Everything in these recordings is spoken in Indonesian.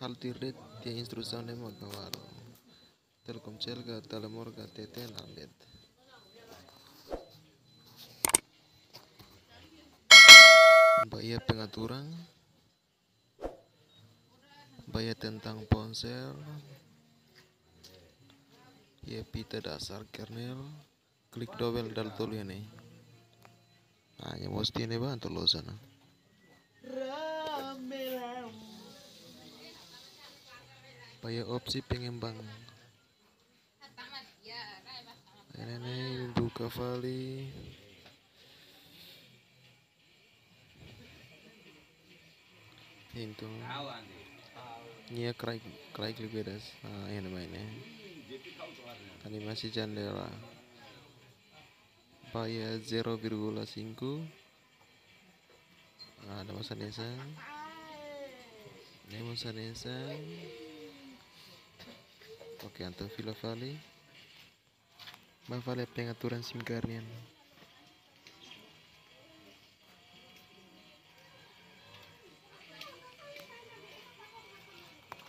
Haltirdet dia instrução de magawaro. Telkomsel ga Telemor ga TT landet. Bayar pengaturan, bayar tentang ponsel, ya pita dasar kernel, klik double dal tolu ini. Hanya mesti ini bantu lo sana. Bayar opsi pengembang. Ini buka Vali. Itu. Nia craig bedas. Ini mainnya. Animasi jendela. Bayar 0,5. Ada masa desa. Ini masa desa. Oke, antum fila Vali. Vale pengaturan SIM kalian.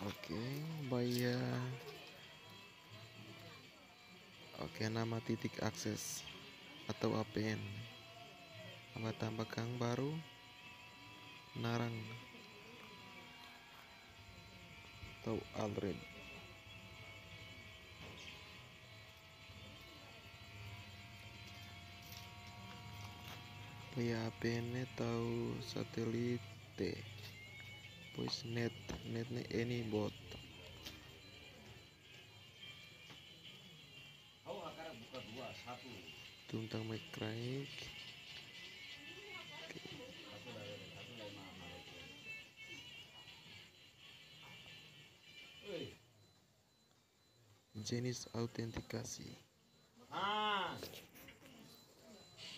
Oke, bayar. Oke, nama titik akses atau APN. Nama tambah kang baru. Narang atau Alred. Bayar APN atau satelit. Pois netnya ini bot. Tentang mic. Jenis autentikasi.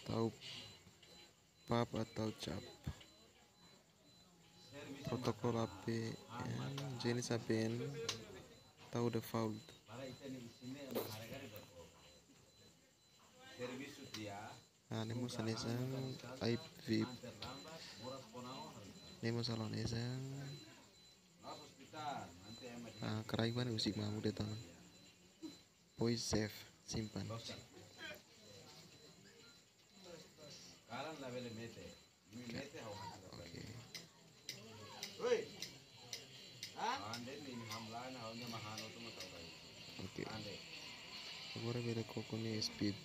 Tahu PAP atau CAP. Protokol APN, jenis APN, tahu default. Nah, nemo sanesang IP, nemo salonesang. Keraiban usik mamu detan. Pois save, simpan. Oke. Agora beda koko ni speed.